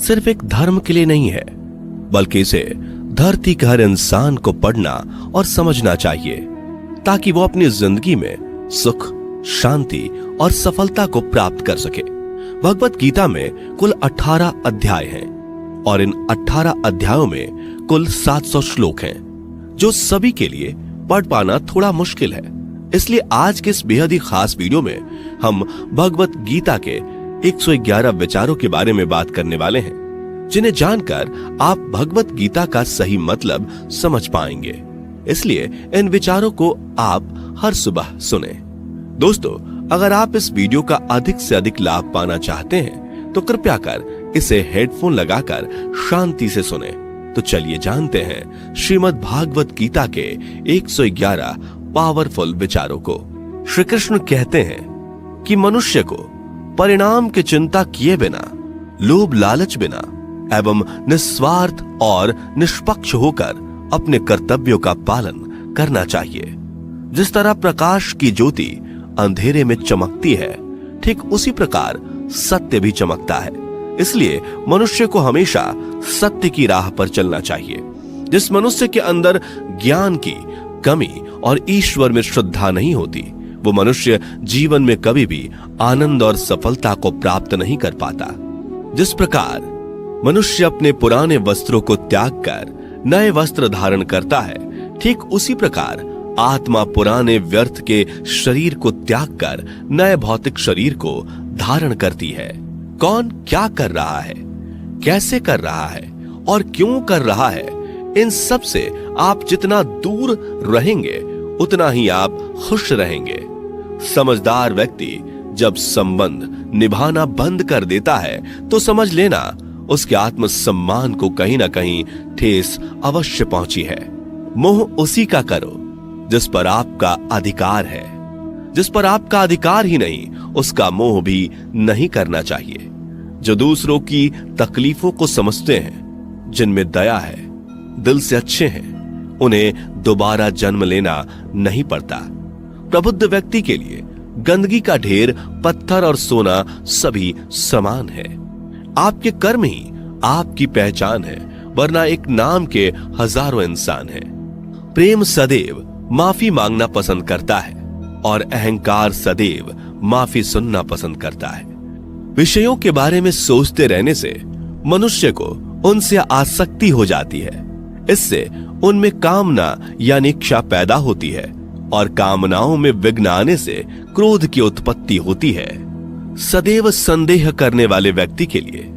सिर्फ एक धर्म के लिए नहीं है, बल्कि इसे धरती के हर इंसान को पढ़ना और समझना चाहिए, ताकि वो अपनी जिंदगी में सुख, शांति और सफलता को प्राप्त कर सके। भगवत गीता में कुल 18 अध्याय हैं और इन 18 अध्यायों में कुल 700 श्लोक हैं, जो सभी के लिए पढ़ पाना थोड़ा मुश्किल है। इसलिए आज के इस बेहद ही खास वीडियो में हम भगवत गीता के 111 विचारों के बारे में बात करने वाले हैं, जिन्हें जानकर आप भगवत गीता का सही मतलब समझ पाएंगे। इसलिए इन विचारों को आप हर सुबह सुने। दोस्तों, अगर आप इस वीडियो का अधिक से अधिक लाभ पाना चाहते हैं तो कृपया कर इसे हेडफोन लगाकर शांति से सुने। तो चलिए जानते हैं श्रीमद् भागवत गीता के 111 पावरफुल विचारों को। श्री कृष्ण कहते हैं कि मनुष्य को परिणाम की चिंता किए बिना, लोभ लालच बिना एवं निस्वार्थ और निष्पक्ष होकर अपने कर्तव्यों का पालन करना चाहिए। जिस तरह प्रकाश की ज्योति अंधेरे में चमकती है, ठीक उसी प्रकार सत्य भी चमकता है। इसलिए मनुष्य को हमेशा सत्य की राह पर चलना चाहिए। जिस मनुष्य के अंदर ज्ञान की कमी और ईश्वर में श्रद्धा नहीं होती, वो मनुष्य जीवन में कभी भी आनंद और सफलता को प्राप्त नहीं कर पाता। जिस प्रकार मनुष्य अपने पुराने वस्त्रों को त्याग कर नए वस्त्र धारण करता है, ठीक उसी प्रकार आत्मा पुराने व्यर्थ के शरीर को त्याग कर नए भौतिक शरीर को धारण करती है। कौन क्या कर रहा है, कैसे कर रहा है और क्यों कर रहा है, इन सब से आप जितना दूर रहेंगे उतना ही आप खुश रहेंगे। समझदार व्यक्ति जब संबंध निभाना बंद कर देता है तो समझ लेना उसके आत्मसम्मान को कहीं ना कहीं ठेस अवश्य पहुंची है। मोह उसी का करो जिस पर आपका अधिकार है। जिस पर आपका अधिकार ही नहीं, उसका मोह भी नहीं करना चाहिए। जो दूसरों की तकलीफों को समझते हैं, जिनमें दया है, दिल से अच्छे हैं, उन्हें दोबारा जन्म लेना नहीं पड़ता। प्रबुद्ध व्यक्ति के लिए गंदगी का ढेर, पत्थर और सोना सभी समान है। आपके कर्म ही आपकी पहचान है, वरना एक नाम के हजारों इंसान हैं। प्रेम सदैव माफी मांगना पसंद करता है और अहंकार सदैव माफी सुनना पसंद करता है। विषयों के बारे में सोचते रहने से मनुष्य को उनसे आसक्ति हो जाती है। इससे उनमें कामना यानी इच्छा पैदा होती है और कामनाओं में विघ्न आने से क्रोध की उत्पत्ति होती है। सदैव संदेह करने वाले व्यक्ति के लिए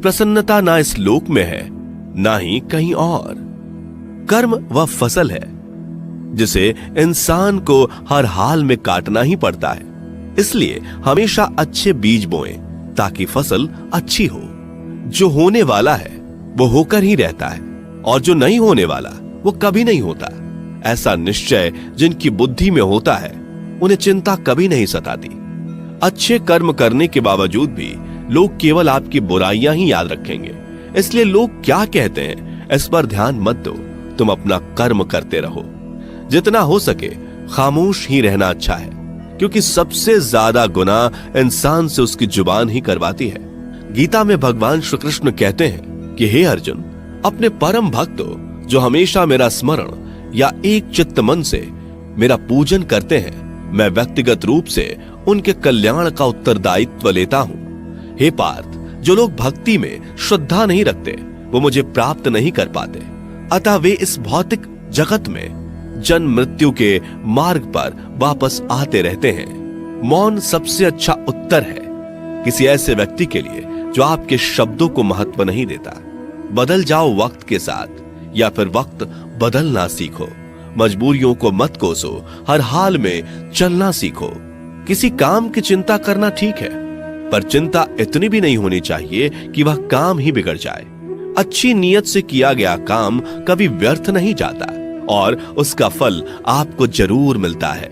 प्रसन्नता ना इस लोक में है, ना ही कहीं और। कर्म वह फसल है जिसे इंसान को हर हाल में काटना ही पड़ता है। इसलिए हमेशा अच्छे बीज बोएं ताकि फसल अच्छी हो। जो होने वाला है वो होकर ही रहता है और जो नहीं होने वाला वो कभी नहीं होता। ऐसा निश्चय जिनकी बुद्धि में होता है, उन्हें चिंता कभी नहीं सताती। अच्छे कर्म करने के बावजूद भी लोग केवल आपकी बुराइयां ही याद रखेंगे। इसलिए लोग क्या कहते हैं इस पर ध्यान मत दो, तुम अपना कर्म करते रहो। जितना हो सके खामोश ही रहना अच्छा है, क्योंकि सबसे ज्यादा गुनाह इंसान से उसकी जुबान ही करवाती है। गीता में भगवान श्री कृष्ण कहते हैं कि हे अर्जुन, अपने परम भक्तों जो हमेशा मेरा स्मरण या एक चित्त मन से मेरा पूजन करते हैं, मैं व्यक्तिगत रूप से उनके कल्याण का उत्तरदायित्व लेता हूं। हे पार्थ, जो लोग भक्ति में श्रद्धा नहीं रखते वो मुझे प्राप्त नहीं कर पाते। अतः वे इस भौतिक जगत में जन्म मृत्यु के मार्ग पर वापस आते रहते हैं। मौन सबसे अच्छा उत्तर है किसी ऐसे व्यक्ति के लिए जो आपके शब्दों को महत्व नहीं देता। बदल जाओ वक्त के साथ, या फिर वक्त बदलना सीखो। मजबूरियों को मत कोसो, हर हाल में चलना सीखो। किसी काम की चिंता करना ठीक है, पर चिंता इतनी भी नहीं होनी चाहिए कि वह काम ही बिगड़ जाए। अच्छी नीयत से किया गया काम कभी व्यर्थ नहीं जाता और उसका फल आपको जरूर मिलता है।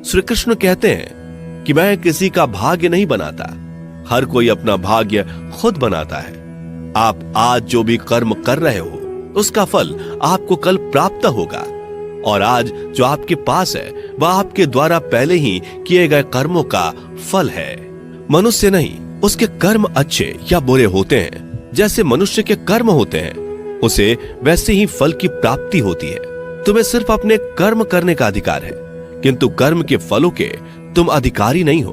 श्री कृष्ण कहते हैं कि मैं किसी का भाग्य नहीं बनाता, हर कोई अपना भाग्य खुद बनाता है। आप आज जो भी कर्म कर रहे हो उसका फल आपको कल प्राप्त होगा, और आज जो आपके पास है वह आपके द्वारा पहले ही किए गए कर्मों का फल है। मनुष्य नहीं, उसके कर्म अच्छे या बुरे होते हैं जैसे मनुष्य के कर्म होते हैं, उसे वैसे ही फल की प्राप्ति होती है। तुम्हें सिर्फ अपने कर्म करने का अधिकार है, किंतु कर्म के फलों के तुम अधिकारी नहीं हो।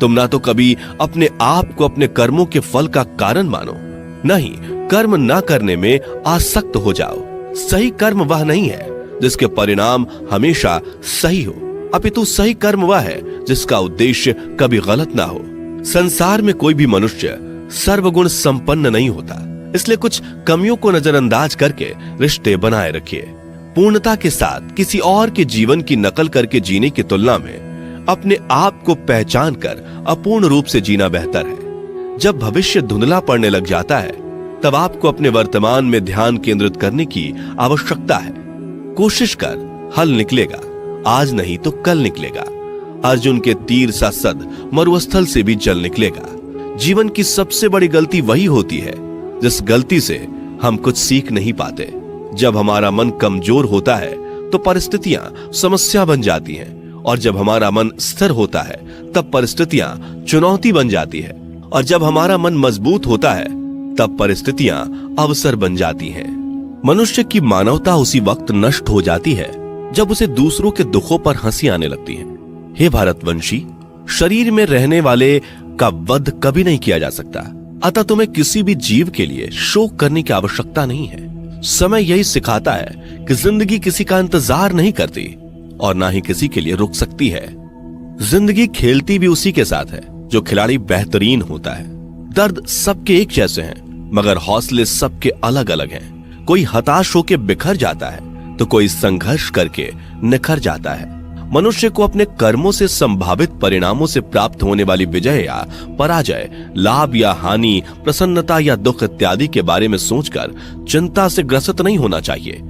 तुम ना तो कभी अपने आप को अपने कर्मों के फल का कारण मानो, नहीं कर्म ना करने में आसक्त हो जाओ। सही कर्म वह नहीं है जिसके परिणाम हमेशा सही हो, अपितु सही कर्म वह है जिसका उद्देश्य कभी गलत ना हो। संसार में कोई भी मनुष्य सर्वगुण संपन्न नहीं होता, इसलिए कुछ कमियों को नजरअंदाज करके रिश्ते बनाए रखिए। पूर्णता के साथ किसी और के जीवन की नकल करके जीने की तुलना में अपने आप को पहचान कर अपूर्ण रूप से जीना बेहतर है। जब भविष्य धुंधला पड़ने लग जाता है, तब आपको अपने वर्तमान में ध्यान केंद्रित करने की आवश्यकता है। कोशिश कर, हल निकलेगा, आज नहीं तो कल निकलेगा। अर्जुन के तीर सा सद मरुस्थल से भी जल निकलेगा। जीवन की सबसे बड़ी गलती वही होती है जिस गलती से हम कुछ सीख नहीं पाते। जब हमारा मन कमजोर होता है तो परिस्थितियां समस्या बन जाती हैं, और जब हमारा मन स्थिर होता है तब परिस्थितियां चुनौती बन जाती है, और जब हमारा मन मजबूत होता है तब परिस्थितियां अवसर बन जाती हैं। मनुष्य की मानवता उसी वक्त नष्ट हो जाती है जब उसे दूसरों के दुखों पर हंसी आने लगती है। हे भारतवंशी, शरीर में रहने वाले का वध कभी नहीं किया जा सकता, अतः तुम्हें किसी भी जीव के लिए शोक करने की आवश्यकता नहीं है। समय यही सिखाता है कि जिंदगी किसी का इंतजार नहीं करती और ना ही किसी के लिए रुक सकती है। जिंदगी खेलती भी उसी के साथ है जो खिलाड़ी बेहतरीन होता है। दर्द सबके एक जैसे हैं, मगर हौसले सबके अलग अलग हैं। कोई हताश होकर बिखर जाता है तो कोई संघर्ष करके निखर जाता है। मनुष्य को अपने कर्मों से संभावित परिणामों से प्राप्त होने वाली विजय या पराजय, लाभ या हानि, प्रसन्नता या दुख इत्यादि के बारे में सोचकर चिंता से ग्रसित नहीं होना चाहिए।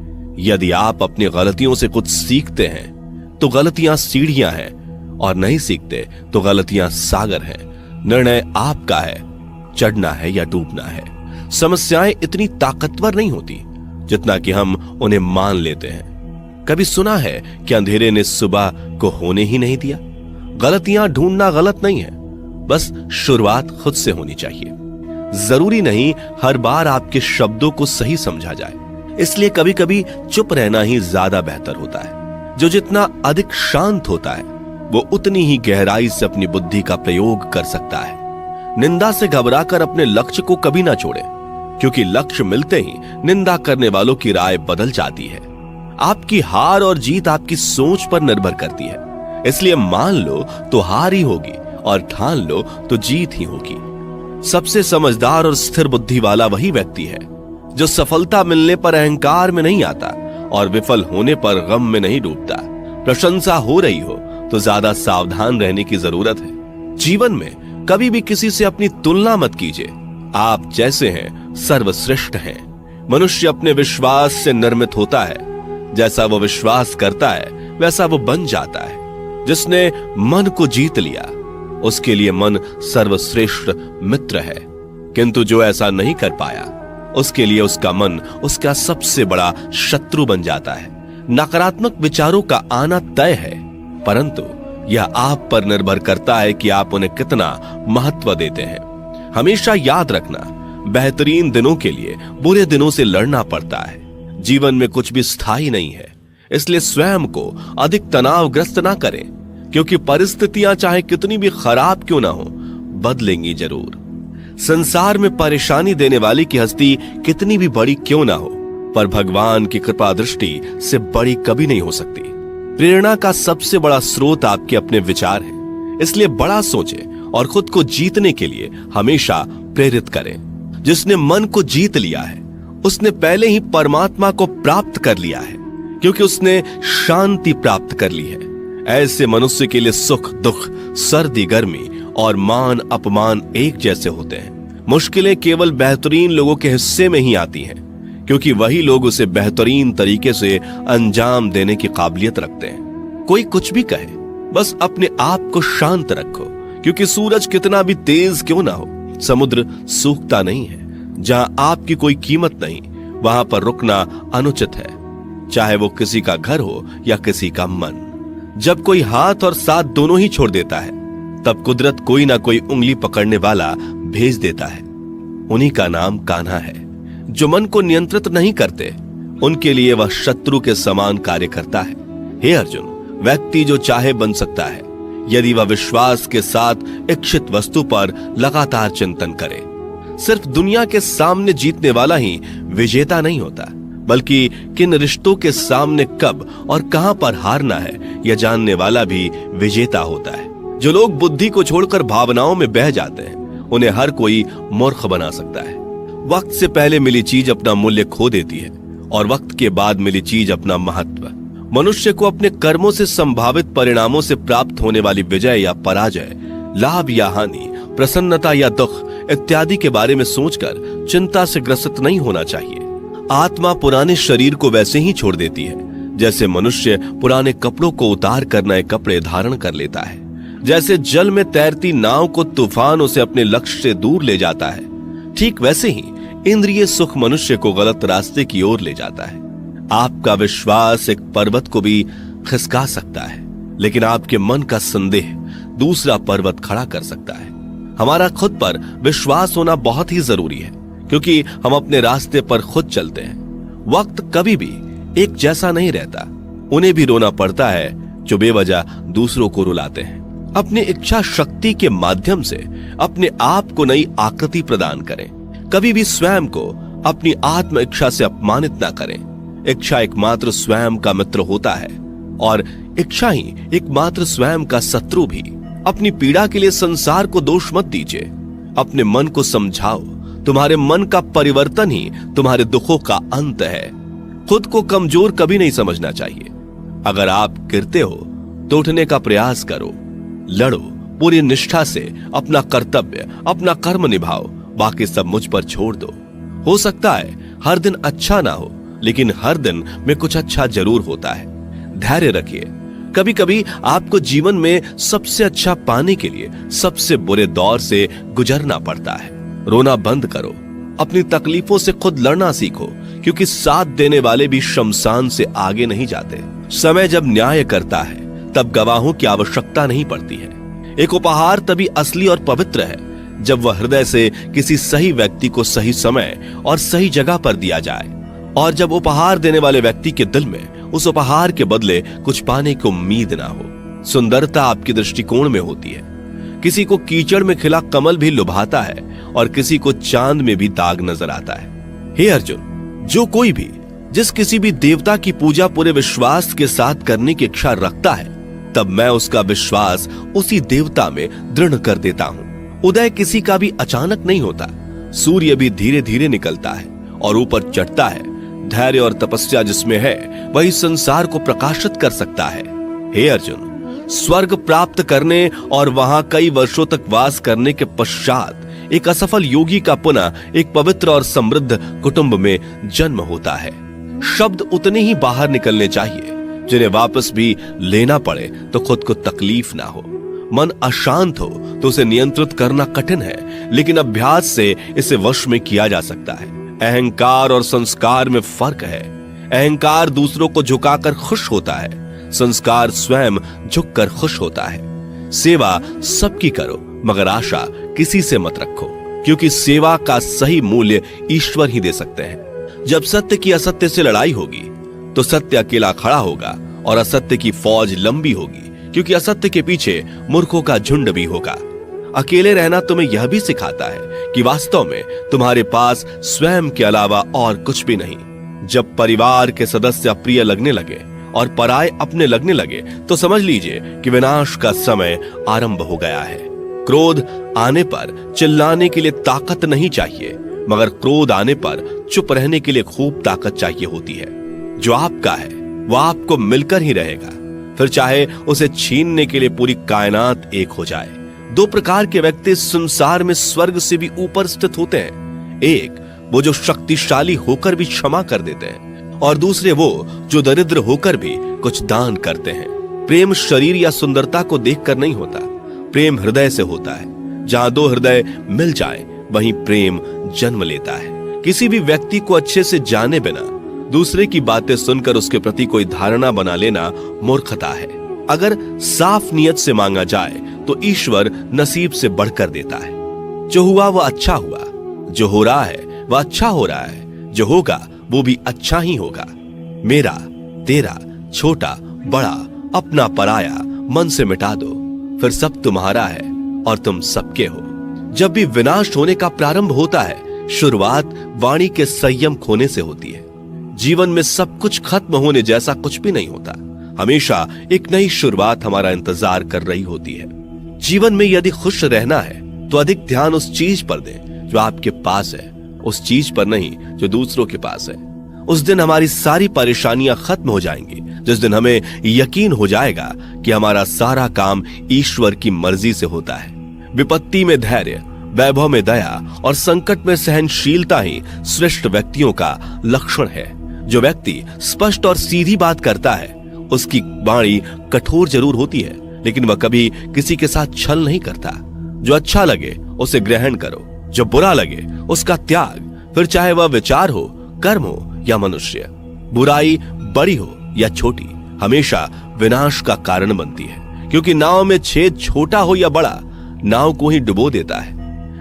यदि आप अपनी गलतियों से कुछ सीखते हैं तो गलतियां सीढ़ियां हैं, और नहीं सीखते तो गलतियां सागर हैं। निर्णय आपका है, चढ़ना है या डूबना है। समस्याएं इतनी ताकतवर नहीं होती जितना कि हम उन्हें मान लेते हैं। कभी सुना है कि अंधेरे ने सुबह को होने ही नहीं दिया? गलतियां ढूंढना गलत नहीं है, बस शुरुआत खुद से होनी चाहिए। जरूरी नहीं हर बार आपके शब्दों को सही समझा जाए, इसलिए कभी कभी चुप रहना ही ज्यादा बेहतर होता है। जो जितना अधिक शांत होता है वो उतनी ही गहराई से अपनी बुद्धि का प्रयोग कर सकता है। निंदा से घबराकर अपने लक्ष्य को कभी ना छोड़े, क्योंकि लक्ष्य मिलते ही निंदा करने वालों की राय बदल जाती है। आपकी हार और जीत आपकी सोच पर निर्भर करती है, इसलिए मान लो तो हार ही होगी और ठान लो तो जीत ही होगी। सबसे समझदार और स्थिर बुद्धि वाला वही व्यक्ति है जो सफलता मिलने पर अहंकार में नहीं आता और विफल होने पर गम में नहीं डूबता। प्रशंसा हो रही हो तो ज्यादा सावधान रहने की जरूरत है। जीवन में कभी भी किसी से अपनी तुलना मत कीजिए। आप जैसे हैं सर्वश्रेष्ठ हैं। मनुष्य अपने विश्वास से निर्मित होता है। जैसा वो विश्वास करता है वैसा वो बन जाता है। जिसने मन को जीत लिया उसके लिए मन सर्वश्रेष्ठ मित्र है, किंतु जो ऐसा नहीं कर पाया उसके लिए उसका मन उसका सबसे बड़ा शत्रु बन जाता है। नकारात्मक विचारों का आना तय है, परंतु यह आप पर निर्भर करता है कि आप उन्हें कितना महत्व देते हैं। हमेशा याद रखना, बेहतरीन दिनों के लिए बुरे दिनों से लड़ना पड़ता है। जीवन में कुछ भी स्थायी नहीं है, इसलिए स्वयं को अधिक तनावग्रस्त ना करें, क्योंकि परिस्थितियां चाहे कितनी भी खराब क्यों ना हो, बदलेंगी जरूर। संसार में परेशानी देने वाली की हस्ती कितनी भी बड़ी क्यों ना हो, पर भगवान की कृपा दृष्टि से बड़ी कभी नहीं हो सकती। प्रेरणा का सबसे बड़ा स्रोत आपके अपने विचार हैं, इसलिए बड़ा सोचें और खुद को जीतने के लिए हमेशा प्रेरित करें। जिसने मन को जीत लिया है उसने पहले ही परमात्मा को प्राप्त कर लिया है, क्योंकि उसने शांति प्राप्त कर ली है। ऐसे मनुष्य के लिए सुख दुख, सर्दी गर्मी और मान अपमान एक जैसे होते हैं। मुश्किलें केवल बेहतरीन लोगों के हिस्से में ही आती हैं, क्योंकि वही लोग उसे बेहतरीन तरीके से अंजाम देने की काबिलियत रखते हैं। कोई कुछ भी कहे, बस अपने आप को शांत रखो, क्योंकि सूरज कितना भी तेज क्यों ना हो, समुद्र सूखता नहीं है। जहां आपकी कोई कीमत नहीं, वहां पर रुकना अनुचित है, चाहे वो किसी का घर हो या किसी का मन। जब कोई हाथ और साथ दोनों ही छोड़ देता है, तब कुदरत कोई ना कोई उंगली पकड़ने वाला भेज देता है। उन्हीं का नाम कान्हा है। जो मन को नियंत्रित नहीं करते, उनके लिए वह शत्रु के समान कार्य करता है। हे अर्जुन, व्यक्ति जो चाहे बन सकता है यदि वह विश्वास के साथ इच्छित वस्तु पर लगातार चिंतन करे। सिर्फ दुनिया के सामने जीतने वाला ही विजेता नहीं होता, बल्कि किन रिश्तों के सामने कब और कहां पर हारना है यह जानने वाला भी विजेता होता है। जो लोग बुद्धि को छोड़कर भावनाओं में बह जाते हैं, उन्हें हर कोई मूर्ख बना सकता है। वक्त से पहले मिली चीज अपना मूल्य खो देती है और वक्त के बाद मिली चीज अपना महत्व। मनुष्य को अपने कर्मों से संभावित परिणामों से प्राप्त होने वाली विजय या पराजय, लाभ या हानि, प्रसन्नता या दुख इत्यादि के बारे में सोचकर चिंता से ग्रसित नहीं होना चाहिए। आत्मा पुराने शरीर को वैसे ही छोड़ देती है जैसे मनुष्य पुराने कपड़ों को उतार कर नए कपड़े धारण कर लेता है। जैसे जल में तैरती नाव को तूफान उसे अपने लक्ष्य से दूर ले जाता है, ठीक वैसे ही इंद्रिय सुख मनुष्य को गलत रास्ते की ओर ले जाता है। आपका विश्वास एक पर्वत को भी खिसका सकता है, लेकिन आपके मन का संदेह दूसरा पर्वत खड़ा कर सकता है। हमारा खुद पर विश्वास होना बहुत ही जरूरी है, क्योंकि हम अपने रास्ते पर खुद चलते हैं। वक्त कभी भी एक जैसा नहीं रहता। उन्हें भी रोना पड़ता है जो बेवजह दूसरों को रुलाते हैं। अपनी इच्छा शक्ति के माध्यम से अपने आप को नई आकृति प्रदान करें। कभी भी स्वयं को अपनी आत्म इच्छा से अपमानित ना करें। इच्छा एकमात्र स्वयं का मित्र होता है और इच्छा ही एकमात्र स्वयं का शत्रु भी। अपनी पीड़ा के लिए संसार को दोष मत दीजिए, अपने मन को समझाओ। तुम्हारे मन का परिवर्तन ही तुम्हारे दुखों का अंत है। खुद को कमजोर कभी नहीं समझना चाहिए। अगर आप गिरते हो तो उठने का प्रयास करो, लड़ो, पूरी निष्ठा से अपना कर्तव्य, अपना कर्म निभाओ, बाकी सब मुझ पर छोड़ दो। हो सकता है हर दिन अच्छा ना हो, लेकिन हर दिन में कुछ अच्छा जरूर होता है। धैर्य रखिए। कभी कभी आपको जीवन में सबसे अच्छा पाने के लिए सबसे बुरे दौर से गुजरना पड़ता है। रोना बंद करो, अपनी तकलीफों से खुद लड़ना सीखो, क्योंकि साथ देने वाले भी शमशान से आगे नहीं जाते। समय जब न्याय करता है तब गवाहों की आवश्यकता नहीं पड़ती है। एक उपहार तभी असली और पवित्र है जब वह हृदय से किसी सही व्यक्ति को सही समय और सही जगह पर दिया जाए, और जब उपहार देने वाले व्यक्ति के दिल में उस उपहार के बदले कुछ पाने की उम्मीद ना हो। सुंदरता आपके दृष्टिकोण में होती है। किसी को कीचड़ में खिला कमल भी लुभाता है और किसी को चांद में भी दाग नजर आता है। हे अर्जुन, जो कोई भी जिस किसी भी देवता की पूजा पूरे विश्वास के साथ करने की इच्छा रखता है, तब मैं उसका विश्वास उसी देवता में दृढ़ कर देता हूँ। उदय किसी का भी अचानक नहीं होता। सूर्य भी धीरे धीरे निकलता है और ऊपर चढ़ता है। धैर्य और तपस्या जिसमें है वही संसार को प्रकाशित कर सकता है। हे अर्जुन, स्वर्ग प्राप्त करने और वहां कई वर्षों तक वास करने के पश्चात एक असफल योगी का पुनः एक पवित्र और समृद्ध कुटुंब में जन्म होता है। शब्द उतने ही बाहर निकलने चाहिए जिन्हें वापस भी लेना पड़े तो खुद को तकलीफ ना हो। मन अशांत हो तो उसे नियंत्रित करना कठिन है, लेकिन अभ्यास से इसे वश में किया जा सकता है। अहंकार और संस्कार में फर्क है। अहंकार दूसरों को झुकाकर खुश होता है, संस्कार स्वयं झुककर खुश होता है। सेवा सबकी करो, मगर आशा किसी से मत रखो, क्योंकि सेवा का सही मूल्य ईश्वर ही दे सकते हैं। जब सत्य की असत्य से लड़ाई होगी तो सत्य अकेला खड़ा होगा और असत्य की फौज लंबी होगी, क्योंकि असत्य के पीछे मूर्खों का झुंड भी होगा। अकेले रहना तुम्हें यह भी सिखाता है कि वास्तव में तुम्हारे पास स्वयं के अलावा और कुछ भी नहीं। जब परिवार के सदस्य अप्रिय लगने लगे और पराये अपने लगने लगे तो समझ लीजिए कि विनाश का समय आरंभ हो गया है। क्रोध आने पर चिल्लाने के लिए ताकत नहीं चाहिए, मगर क्रोध आने पर चुप रहने के लिए खूब ताकत चाहिए होती है। जो आपका है वह आपको मिलकर ही रहेगा, फिर चाहे उसे छीनने के लिए पूरी कायनात एक हो जाए। दो प्रकार के व्यक्ति संसार में स्वर्ग से भी ऊपर स्थित होते हैं। एक वो जो शक्तिशाली होकर भी क्षमा कर देते हैं, और दूसरे वो जो दरिद्र होकर भी कुछ दान करते हैं। प्रेम शरीर या सुंदरता को देखकर नहीं होता, प्रेम हृदय से होता है। जहां दो हृदय मिल जाएं, वहीं प्रेम जन्म लेता है। किसी भी व्यक्ति को अच्छे से जाने बिना दूसरे की बातें सुनकर उसके प्रति कोई धारणा बना लेना मूर्खता है। अगर साफ नियत से मांगा जाए तो ईश्वर नसीब से बढ़कर देता है। जो हुआ वह अच्छा हुआ, जो हो रहा है वह अच्छा हो रहा है, जो होगा वो भी अच्छा ही होगा। मेरा, तेरा, छोटा, बड़ा, अपना, पराया मन से मिटा दो, फिर सब तुम्हारा है और तुम सबके हो। जब भी विनाश होने का प्रारंभ होता है, शुरुआत वाणी के संयम खोने से होती है। जीवन में सब कुछ खत्म होने जैसा कुछ भी नहीं होता। हमेशा एक नई शुरुआत हमारा इंतजार कर रही होती है। जीवन में यदि खुश रहना है तो अधिक ध्यान उस चीज पर दें जो आपके पास है, उस चीज पर नहीं जो दूसरों के पास है। उस दिन हमारी सारी परेशानियां खत्म हो जाएंगी, जिस दिन हमें यकीन हो जाएगा कि हमारा सारा काम ईश्वर की मर्जी से होता है। विपत्ति में धैर्य, वैभव में दया और संकट में सहनशीलता ही श्रेष्ठ व्यक्तियों का लक्षण है। जो व्यक्ति स्पष्ट और सीधी बात करता है, उसकी वाणी कठोर जरूर होती है, लेकिन वह कभी किसी के साथ छल नहीं करता। जो अच्छा लगे उसे ग्रहण करो, जो बुरा लगे उसका त्याग, फिर चाहे वह विचार हो, कर्म हो या मनुष्य। बुराई बड़ी हो या छोटी हमेशा विनाश का कारण बनती है, क्योंकि नाव में छेद छोटा हो या बड़ा, नाव को ही डुबो देता है।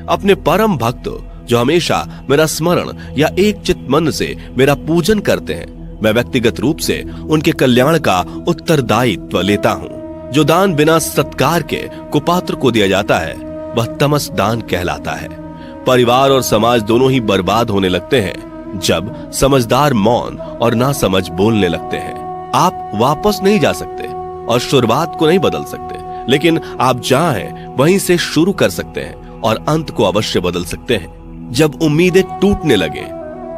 अपने परम भक्तों जो हमेशा मेरा स्मरण या एक चित्त मन से मेरा पूजन करते हैं, मैं व्यक्तिगत रूप से उनके कल्याण का उत्तरदायित्व लेता हूँ। जो दान बिना सत्कार के कुपात्र को दिया जाता है वह तमस दान कहलाता है। परिवार और समाज दोनों ही बर्बाद होने लगते हैं जब समझदार मौन और नासमझ बोलने लगते हैं। आप वापस नहीं जा सकते और शुरुआत को नहीं बदल सकते, लेकिन आप जहां हैं वहीं से शुरू कर सकते हैं और अंत को अवश्य बदल सकते हैं। जब उम्मीदें टूटने लगे,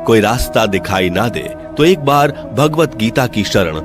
कोई रास्ता दिखाई ना दे, तो एक बार भगवत गीता की शरण